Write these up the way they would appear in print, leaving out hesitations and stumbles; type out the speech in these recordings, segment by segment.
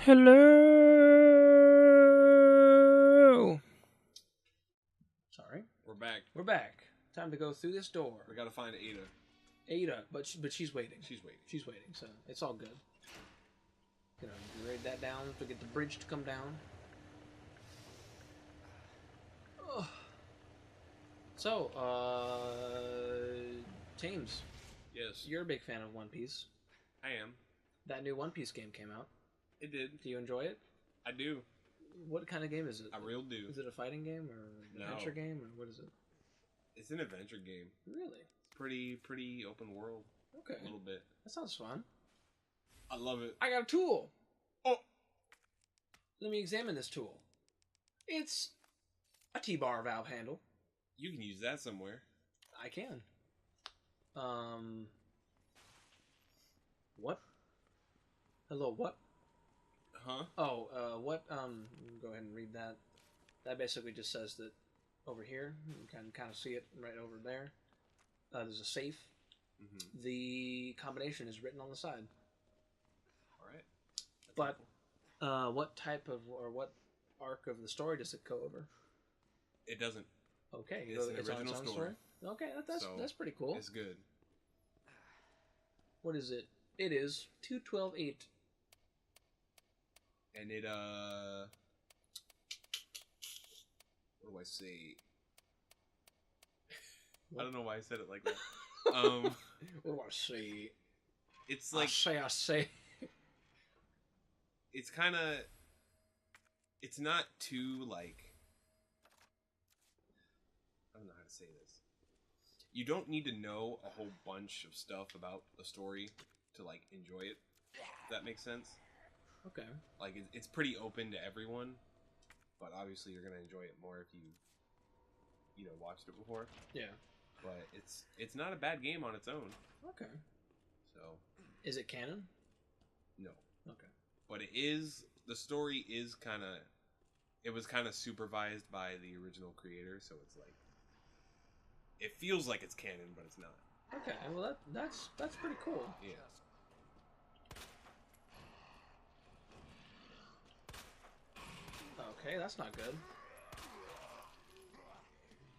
Hello. Sorry. We're back. We're back. Time to go through this door. We gotta find Ada. Ada, but she's waiting. She's waiting. She's waiting, so it's all good. Gonna raid that down to get the bridge to come down. Ugh. So, James. Yes. You're a big fan of One Piece. I am. That new One Piece game came out. It did. Do you enjoy it? I do. What kind of game is it? I real do. Is it a fighting game or an adventure game or what is it? It's an adventure game. Really? It's pretty open world. Okay. A little bit. That sounds fun. I love it. I got a tool. Oh. Let me examine this tool. It's a T-bar valve handle. You can use that somewhere. I can. What? Hello, what? Huh? Oh, what? Go ahead and read that. That basically just says that over here, you can kind of see it right over there. There's a safe. Mm-hmm. The combination is written on the side. All right. But what type of or what arc of the story does it go over? It doesn't. Okay, It's an on original its own story. Okay, that's pretty cool. It's good. What is it? It is 212.8. And it what do I say? What? I don't know why I said it like that. What do I say? It's like I say. it's kind of. It's not too like. I don't know how to say this. You don't need to know a whole bunch of stuff about the story to like enjoy it. If that makes sense. Okay. Like it's pretty open to everyone, but obviously you're gonna enjoy it more if you watched it before. Yeah. But it's not a bad game on its own. Okay. So. Is it canon? No. Okay. But the story is kind of. It was kind of supervised by the original creator, so it's like. It feels like it's canon, but it's not. Okay, well that's pretty cool. Yeah. Okay, that's not good.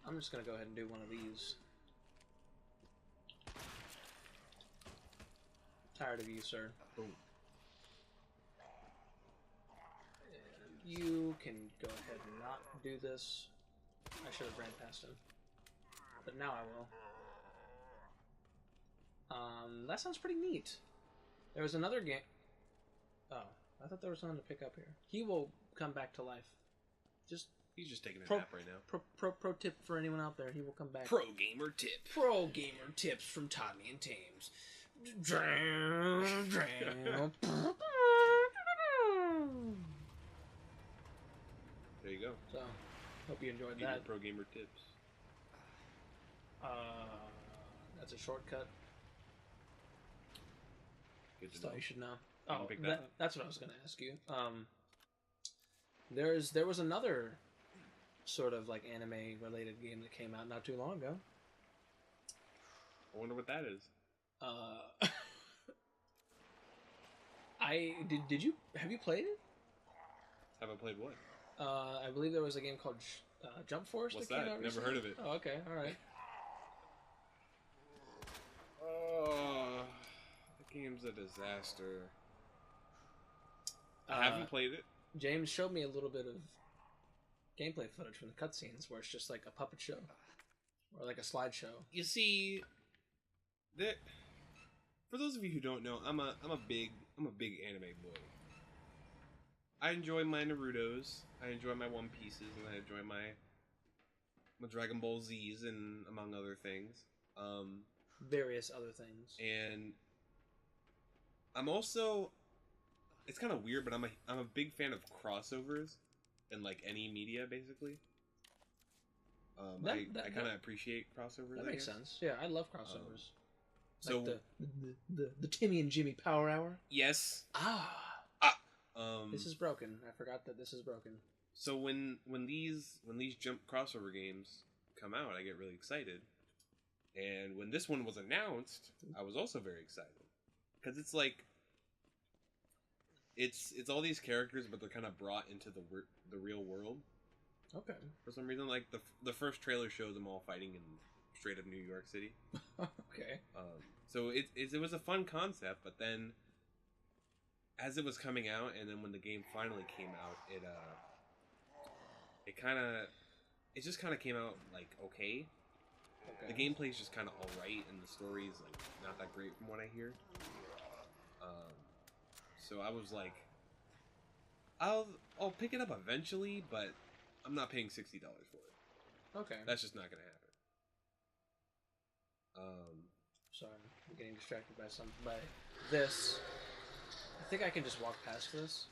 I'm just gonna go ahead and do one of these. Tired of you, sir. Boom. You can go ahead and not do this. I should have ran past him. But now I will. That sounds pretty neat. There was another game. Oh, I thought there was something to pick up here. He will come back to life. He's just taking a nap right now. Pro tip for anyone out there. He will come back. Pro gamer tip. Pro gamer tips from Rodney and James. There you go. So, hope you enjoyed These are that. pro gamer tips. That's a shortcut. Good to So know. you should know. You can Oh, pick that. that's what I was going to ask you. There was another sort of like anime related game that came out not too long ago. I wonder what that is. Have you played it? Have I played what? I believe there was a game called Jump Force. What's that came that? out Never recently. heard of it. Oh, okay, all right. The game's a disaster. I haven't played it. James showed me a little bit of gameplay footage from the cutscenes where it's just like a puppet show or like a slideshow. You see, that for those of you who don't know, I'm a big anime boy. I enjoy my Naruto's, I enjoy my One Pieces, and I enjoy my Dragon Ball Z's, and among other things. Various other things. And I'm also, it's kind of weird, but I'm a big fan of crossovers in like any media, basically. I kind of appreciate crossovers. That makes sense. Yeah, I love crossovers. So like the Timmy and Jimmy Power Hour. yes. This is broken. I forgot that this is broken. So when these jump crossover games come out, I get really excited. And when this one was announced, I was also very excited because it's like it's all these characters, but they're kind of brought into the real world. Okay. For some reason, like the first trailer shows them all fighting in straight up New York City. Okay. So it was a fun concept, but then as it was coming out, and then when the game finally came out, it just kind of came out like okay. The gameplay is just kind of all right, and the story is like not that great from what I hear. So I was like, I'll pick it up eventually, but I'm not paying $60 for it. Okay. That's just not gonna happen. Sorry, I'm getting distracted by this. I think I can just walk past this.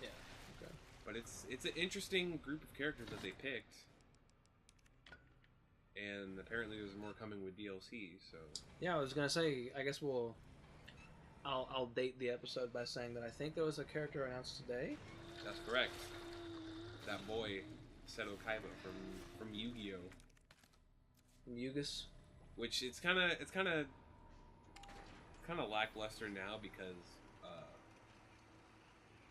Yeah. Okay. But it's an interesting group of characters that they picked, and apparently there's more coming with DLC. So yeah, I was gonna say. I guess I'll date the episode by saying that I think there was a character announced today. that's correct. That boy, Seto Kaiba from Yu-Gi-Oh. From Yugus. Which it's kind of lackluster now because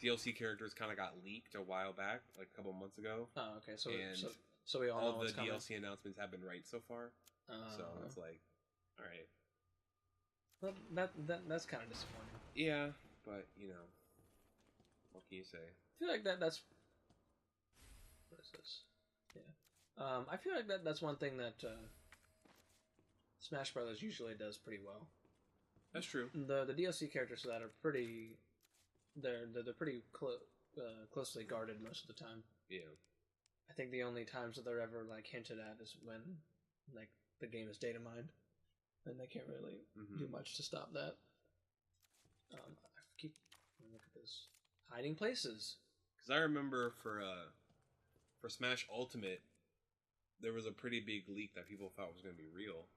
DLC characters kind of got leaked a while back, like a couple months ago. Oh, okay. And So we all know what's the coming. DLC announcements have been right so far. So it's like, all right. Well, that's kind of disappointing. Yeah, but you know, what can you say? I feel like that's. What is this? Yeah. I feel like that's one thing that Smash Brothers usually does pretty well. That's true. The DLC characters for that are pretty. They're pretty closely guarded most of the time. Yeah. I think the only times that they're ever like hinted at is when like the game is data mined, and they can't really do much to stop that. I keep look at this hiding places. Because I remember for Smash Ultimate, there was a pretty big leak that people thought was going to be real,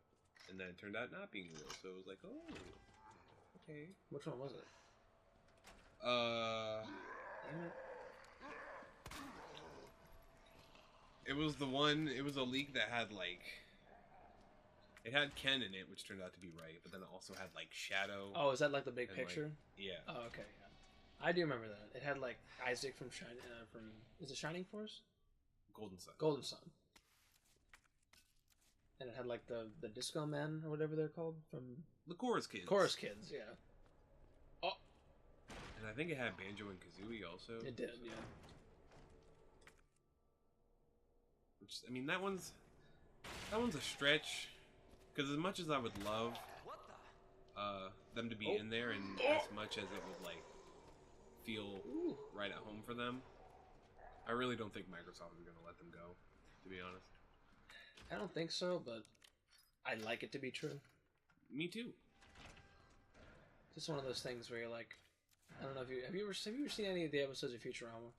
and then it turned out not being real. So it was like, oh, okay. Which one was it? Damn it. It was the one. It was a leak that had like. It had Ken in it, which turned out to be right, but then it also had like Shadow. Oh, is that like the big and, picture? Like, yeah. Oh, okay. Yeah. I do remember that. It had like Isaac from is it Shining Force? Golden Sun. Golden Sun. And it had like the Disco Men or whatever they're called from The Chorus Kids. Chorus Kids, yeah. Oh. And I think it had Banjo and Kazooie also. It did, yeah. Which, I mean, that one's a stretch. Because as much as I would love them to be in there, and as much as it would like feel right at home for them, I really don't think Microsoft is going to let them go. To be honest, I don't think so, but I'd like it to be true. Me too. Just one of those things where you're like, I don't know if you have you ever seen any of the episodes of Futurama?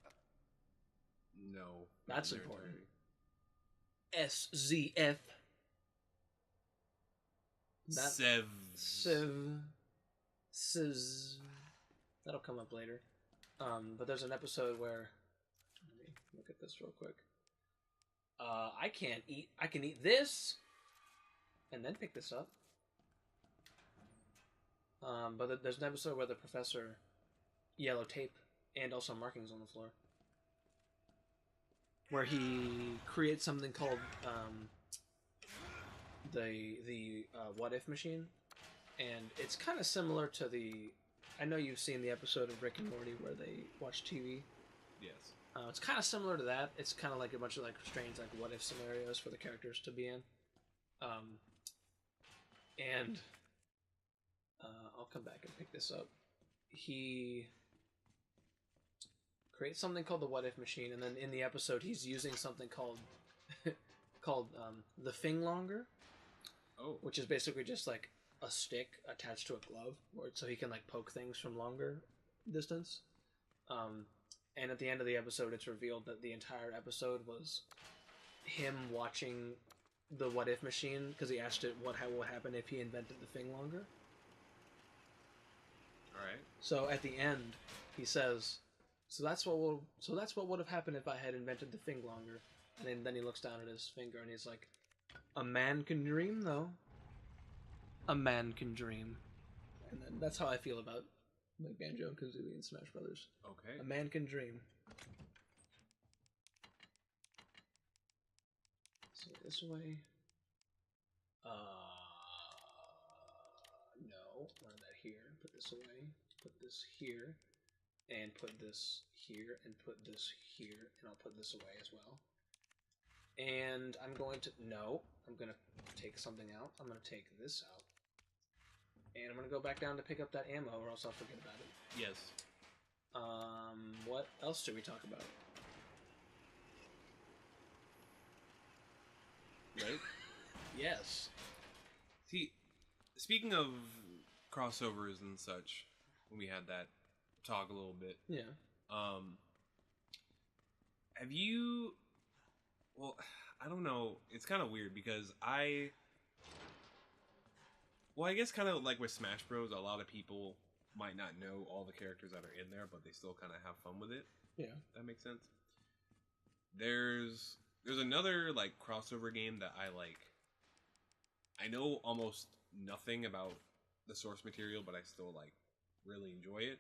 No, that's important. SZF. Civ. That'll come up later. But there's an episode where, let me look at this real quick. I can eat this, and then pick this up. But there's an episode where the professor yellow tape and also markings on the floor, where he creates something called the what if machine, and it's kind of similar to the. I know you've seen the episode of Rick and Morty where they watch TV. Yes. It's kind of similar to that. It's kind of like a bunch of like strange like what if scenarios for the characters to be in. And I'll come back and pick this up. He creates something called the what if machine, and then in the episode he's using something called the Finglonger. Oh. Which is basically just like a stick attached to a glove, so he can like poke things from longer distance. And at the end of the episode, it's revealed that the entire episode was him watching the what if machine because he asked it what would happen if he invented the Finglonger. All right. So at the end, he says, "So that's what would have happened if I had invented the Finglonger." And then he looks down at his finger and he's like, "A man can dream, though. A man can dream." And then that's how I feel about like Banjo and Kazooie in Smash Brothers. Okay. A man can dream. So this way. No, run that here. Put this away. Put this here, and put this here, and put this here, and I'll put this away as well. And I'm going to I'm gonna take something out. I'm gonna take this out, and I'm gonna go back down to pick up that ammo, or else I'll forget about it. Yes. What else should we talk about? Right? Yes. See, speaking of crossovers and such, when we had that talk a little bit. Yeah. Have you... Well, I don't know. It's kind of weird because I guess kind of like with Smash Bros, a lot of people might not know all the characters that are in there, but they still kind of have fun with it. Yeah. That makes sense. There's another like crossover game that I like. I know almost nothing about the source material, but I still like really enjoy it.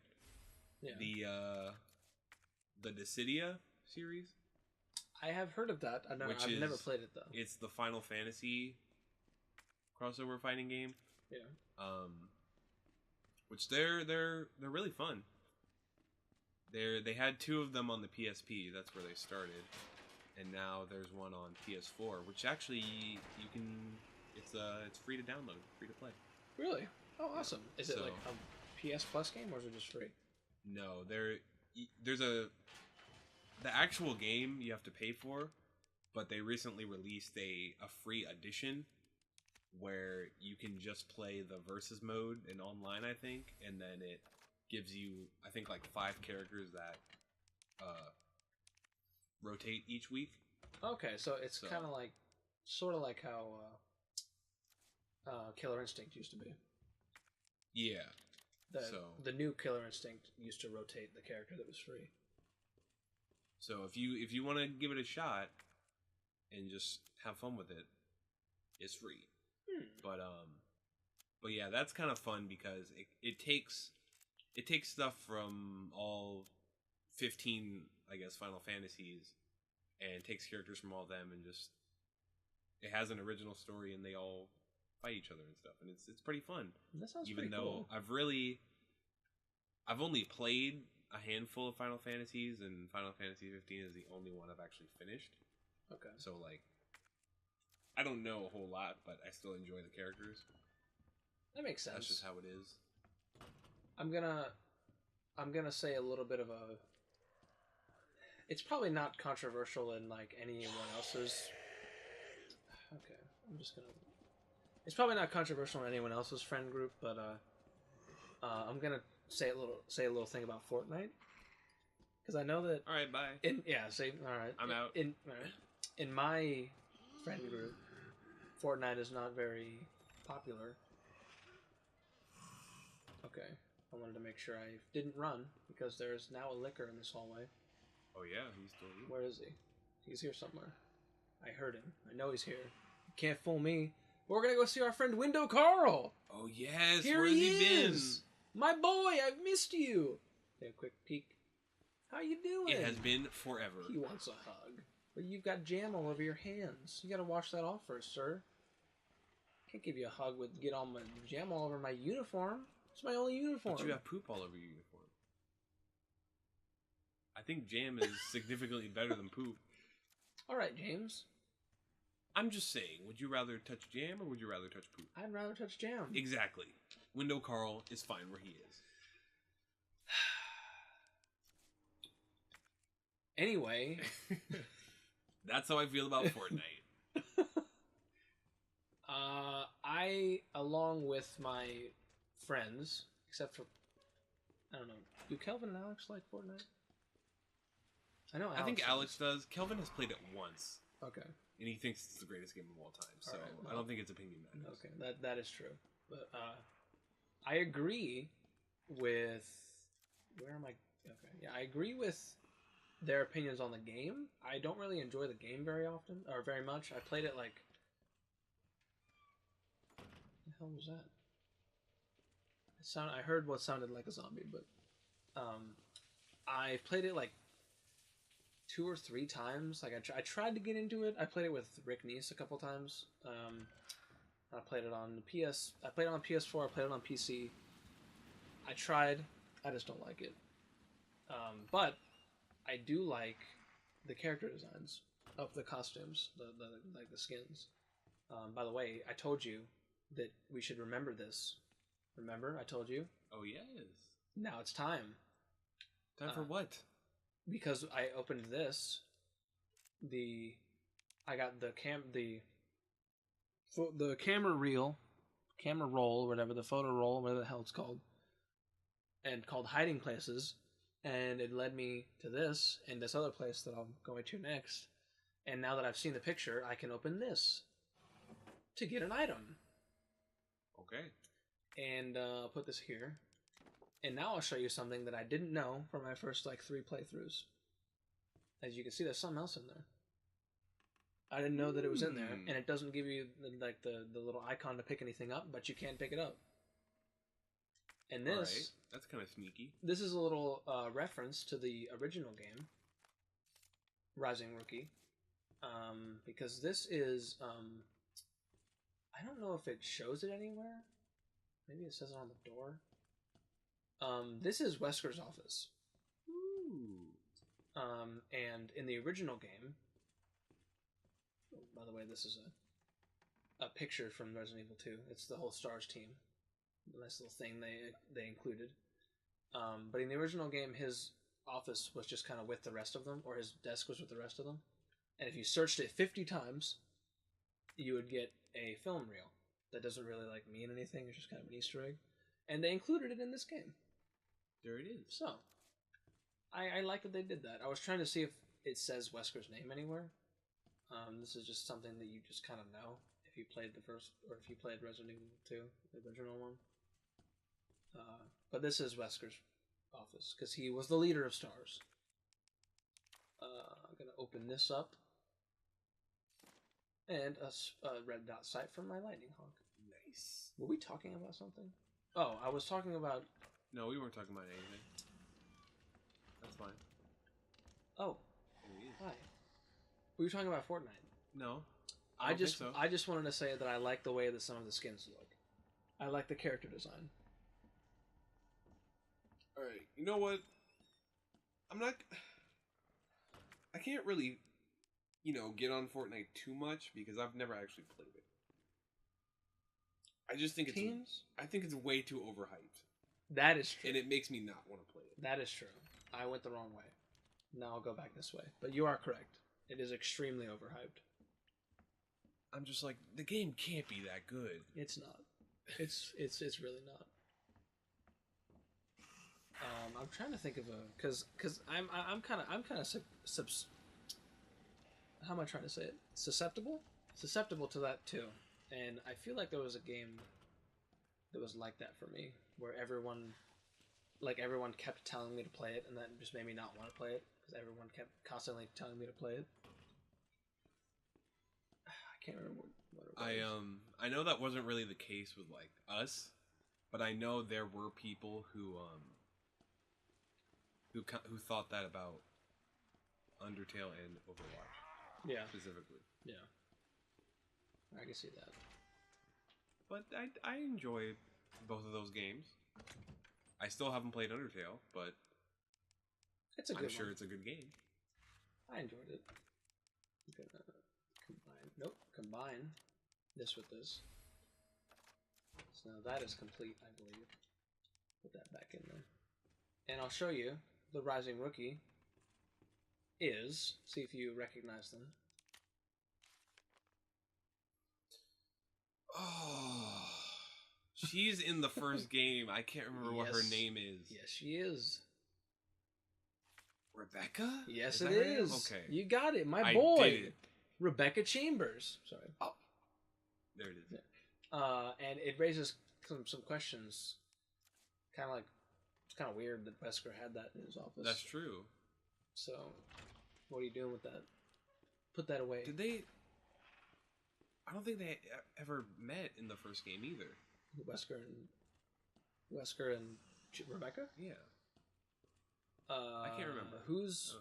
Yeah. The Dissidia series. I have heard of that. I've never played it though. It's the Final Fantasy crossover fighting game. Yeah. Which they're really fun. They had 2 of them on the PSP. That's where they started, and now there's one on PS4, which actually you can. It's free to download, free to play. Really? Oh, awesome! Is it like a PS Plus game, or is it just free? No, there's the actual game you have to pay for, but they recently released a free edition where you can just play the versus mode in online, I think, and then it gives you, I think, like 5 characters that rotate each week. Okay, so it's kind of like, sort of like how Killer Instinct used to be. Yeah. The new Killer Instinct used to rotate the character that was free. So if you want to give it a shot and just have fun with it, it's free. But yeah, that's kind of fun because it takes stuff from all 15, I guess, Final Fantasies, and takes characters from all of them, and just it has an original story, and they all fight each other and stuff, and it's pretty fun. That sounds even pretty though cool. I've only played a handful of Final Fantasies, and Final Fantasy 15 is the only one I've actually finished. Okay. So like, I don't know a whole lot, but I still enjoy the characters. That makes sense. That's just how it is. I'm gonna say a little bit of a. It's probably not controversial in like anyone else's. Okay, I'm just gonna. It's probably not controversial in anyone else's friend group, but I'm gonna say a little thing about Fortnite, because I know that. All right, bye. All right. I'm out. In my friend group, Fortnite is not very popular. Okay, I wanted to make sure I didn't run, because there's now a licker in this hallway. Oh yeah, he's still here. Where is he? He's here somewhere. I heard him. I know he's here. You can't fool me. We're gonna go see our friend Window Carl. Oh yes, Here where has he been? My boy, I've missed you. Take a quick peek. How you doing? It has been forever. He wants a hug. But you've got jam all over your hands. You gotta wash that off first, sir. Can't give you a hug with get all my jam all over my uniform. It's my only uniform. But you have poop all over your uniform. I think jam is significantly better than poop. All right, James. I'm just saying, would you rather touch jam or would you rather touch poop? I'd rather touch jam. Exactly. Window Carl is fine where he is. Anyway. That's how I feel about Fortnite. I, along with my friends, except for, I don't know, do Kelvin and Alex like Fortnite? I know Alex I think does. Alex does. Kelvin has played it once. Okay. And he thinks it's the greatest game of all time. So Right, well, I don't think it's opinion matters. Okay, that is true. But I agree with... Where am I? Okay, yeah, I agree with their opinions on the game. I don't really enjoy the game very often, or very much. I played it like... What the hell was that? I I heard what sounded like a zombie, but I played it like 2 or 3 times. Like I tried to get into it. I played it with Rick Neese a couple times. I played it on the PS. I played it on PS4. I played it on PC. I tried. I just don't like it. But I do like the character designs of the costumes, the like the skins. By the way, I told you that we should remember this. Remember, I told you. Oh yes. Now it's time. Time for what? Because I opened this. I got the camera reel, camera roll, whatever, the photo roll, whatever the hell it's called, and called hiding places, and it led me to this and this other place that I'm going to next. And now that I've seen the picture, I can open this to get an item. Okay. And I'll put this here. And now I'll show you something that I didn't know from my first like 3 playthroughs. As you can see, there's something else in there. I didn't know that it was in there, and it doesn't give you the little icon to pick anything up, but you can pick it up. And this, right. That's kind of sneaky. This is a little reference to the original game, Rising Rookie, because this is I don't know if it shows it anywhere. Maybe it says it on the door. This is Wesker's office. Ooh. And in the original game, by the way, this is a picture from Resident Evil 2. It's the whole STARS team. A nice little thing they included. But in the original game, his office was just kind of with the rest of them, or his desk was with the rest of them. And if you searched it 50 times, you would get a film reel. That doesn't really like mean anything. It's just kind of an Easter egg. And they included it in this game. There it is. So, I like that they did that. I was trying to see if it says Wesker's name anywhere. This is just something that you just kind of know if you played the first, or if you played Resident Evil 2, the original one. But this is Wesker's office, because he was the leader of STARS. I'm going to open this up. And a red dot sight from my lightning hawk. Nice. Were we talking about something? Oh, I was talking about... No, we weren't talking about anything. That's fine. Oh. Hi. We were talking about Fortnite. No. I just wanted to say that I like the way that some of the skins look. I like the character design. Alright, you know what? I can't really, get on Fortnite too much because I've never actually played it. I just think it's way too overhyped. That is true. And it makes me not want to play it. That is true. I went the wrong way. Now I'll go back this way. But you are correct. It is extremely overhyped. I'm just like, the game can't be that good. It's not. It's really not. I'm trying to think of because I'm kind of how am I trying to say it? Susceptible to that too. And I feel like there was a game that was like that for me, where everyone kept telling me to play it, and that just made me not want to play it because everyone kept constantly telling me to play it. I can't remember what it was. I know that wasn't really the case with like us, but I know there were people who thought that about Undertale and Overwatch. Yeah. Specifically. Yeah. I can see that. But I enjoy both of those games. I still haven't played Undertale, but I'm sure it's a good game. I enjoyed it. I'm gonna combine this with this. So now that is complete, I believe. Put that back in there. And I'll show you the Rising Rookie is. See if you recognize them. Oh, she's in the first game. I can't remember what her name is. Yes, she is. Rebecca? Yes, it is. Okay. You got it, my boy. I did it. Rebecca Chambers. Sorry. Oh. There it is. Yeah. And it raises some questions. It's kind of weird that Wesker had that in his office. That's true. So, what are you doing with that? Put that away. Did they... I don't think they ever met in the first game either. Wesker and... Wesker and Rebecca? Yeah. I can't remember. Whose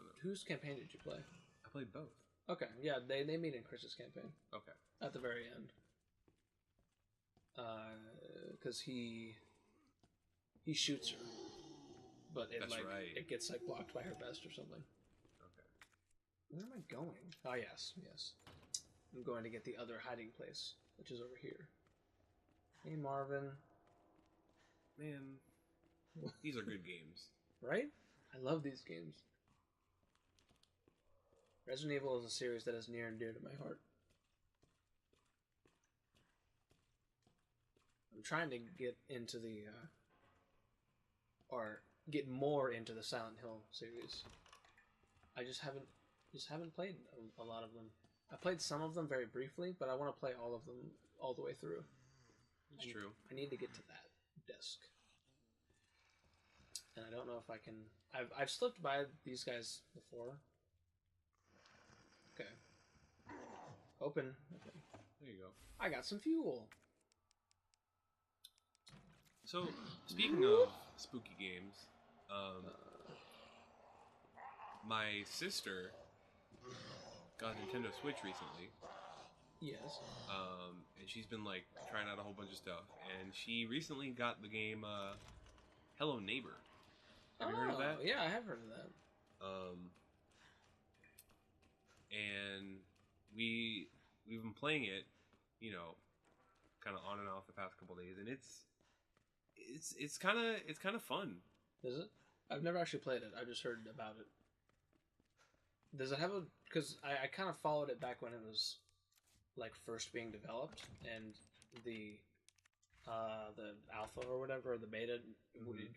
campaign did you play? I played both. Okay, yeah, they meet in Chris's campaign. Okay. At the very end. Because he shoots her, but it gets like blocked by her vest or something. Okay. Where am I going? Oh yes. I'm going to get the other hiding place, which is over here. Hey Marvin. Man, these are good games. Right? I love these games. Resident Evil is a series that is near and dear to my heart. I'm trying to get into or get more into the Silent Hill series. I just haven't played a lot of them. I played some of them very briefly, but I want to play all of them all the way through. It's true. I need to get to that disc. And I don't know if I can... I've slipped by these guys before. Okay. Open. Okay. There you go. I got some fuel. So, speaking of spooky games, my sister got a Nintendo Switch recently. Yes. And she's been like trying out a whole bunch of stuff, and she recently got the game Hello Neighbor. Have you heard of that? Yeah, I have heard of that. And we've been playing it, you know, kind of on and off the past couple days, and it's kind of fun. Is it? I've never actually played it. I just heard about it. Does it have a? Because I kind of followed it back when it was like first being developed, and the alpha or whatever, or the beta,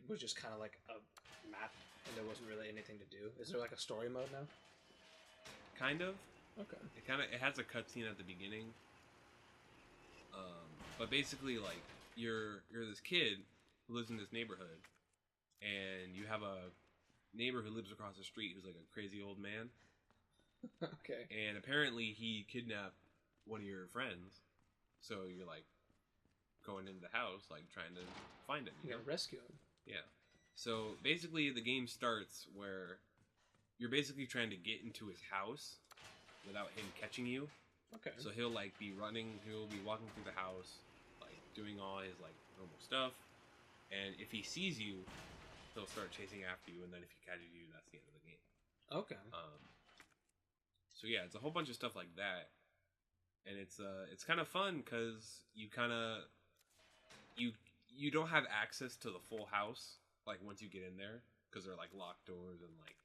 was just kind of like a map, and there wasn't really anything to do. Is there like a story mode now? Kind of. Okay. It has a cutscene at the beginning. But basically, like you're this kid who lives in this neighborhood, and you have a neighbor who lives across the street who's like a crazy old man. Okay. And apparently he kidnapped one of your friends, so you're like going into the house, like trying to find him. You gotta rescue him. Yeah. So basically, the game starts where you're basically trying to get into his house without him catching you. Okay. So he'll like be running, he'll be walking through the house, like doing all his like normal stuff, and if he sees you, he'll start chasing after you, and then if he catches you, that's the end of the game. Okay. So yeah, it's a whole bunch of stuff like that, and it's kind of fun because you don't have access to the full house like once you get in there, because they're like locked doors and like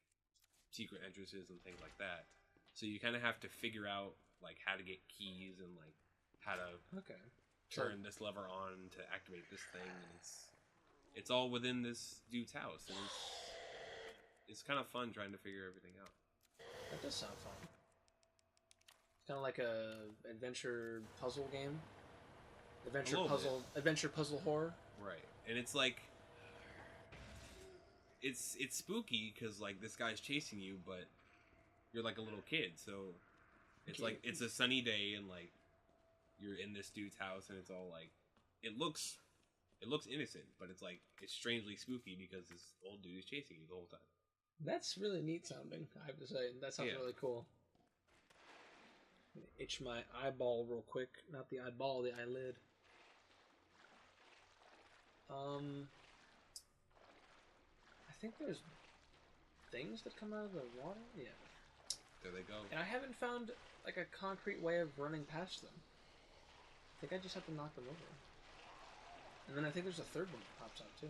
secret entrances and things like that. So you kind of have to figure out like how to get keys and like how to turn this lever on to activate this thing, and it's all within this dude's house, and it's kind of fun trying to figure everything out. That does sound fun. It's kind of like a adventure puzzle game. Adventure puzzle horror. Right, and it's like it's spooky because like this guy's chasing you, but you're like a little kid, so it's like it's a sunny day and like you're in this dude's house, and it's all like it looks innocent, but it's like it's strangely spooky because this old dude is chasing you the whole time. That's really neat sounding, I have to say. That sounds really cool. I'm gonna itch my eyeball real quick. Not the eyeball, the eyelid. I think there's things that come out of the water? Yeah. There they go. And I haven't found like a concrete way of running past them. I think I just have to knock them over. And then I think there's a third one that pops out too.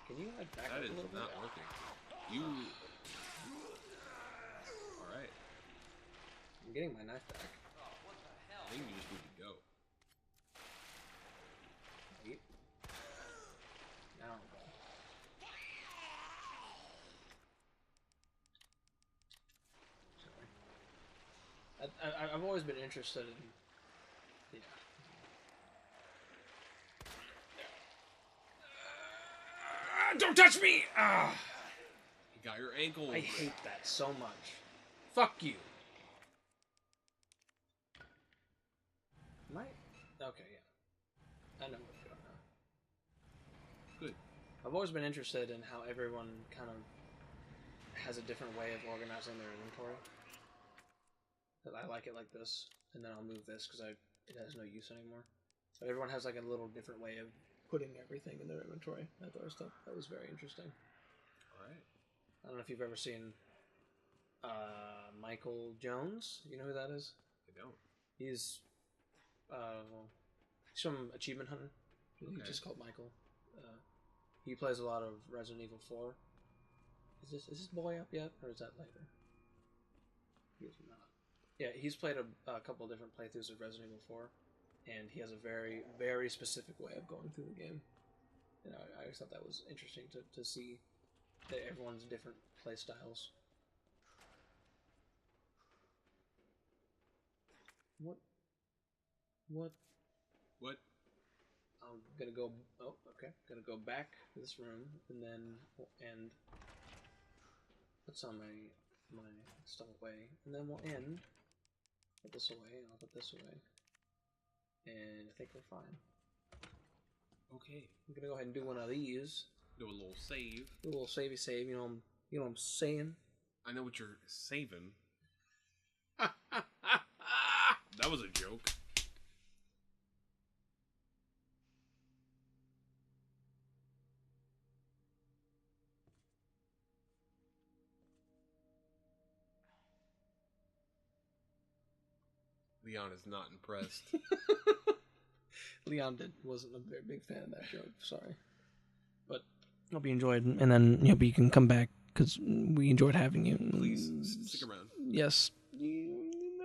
Can you like back up a little bit? That is not working. You... Alright. I'm getting my knife back. I think you just need to go. Wait. Now. Sorry. I've always been interested in... Yeah. Don't touch me! Ah! You got your ankle. I hate that so much. Fuck you. Okay, yeah. I know where to go now. Good. I've always been interested in how everyone kind of has a different way of organizing their inventory. I like it like this, and then I'll move this because it has no use anymore. But everyone has like a little different way of putting everything in their inventory. I thought that was very interesting. All right. I don't know if you've ever seen Michael Jones. You know who that is? I don't. He's he's from Achievement Hunter. Okay. He's just called Michael. He plays a lot of Resident Evil 4. Is this boy up yet, or is that later? He is not. Yeah, he's played a couple of different playthroughs of Resident Evil 4, and he has a very, very specific way of going through the game. And I just thought that was interesting to see that everyone's different play styles. What? I'm gonna go. Oh, okay. Gonna go back to this room, and then we'll end. Put some of my stuff away, and then we'll end. Put this away, and I'll put this away, and I think we're fine. Okay. I'm gonna go ahead and do one of these. Do a little save. Do a little savey save. You know what I'm saying. I know what you're saving. That was a joke. Leon is not impressed. Leon wasn't a very big fan of that joke. Sorry, but hope you enjoyed, and then you can come back because we enjoyed having you. Please stick around. Yes, the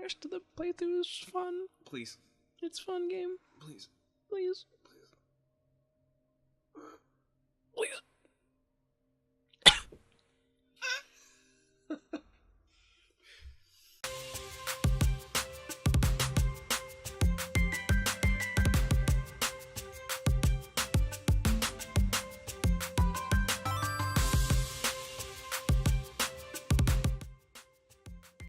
rest of the playthrough is fun. Please, it's a fun game. Please. Please.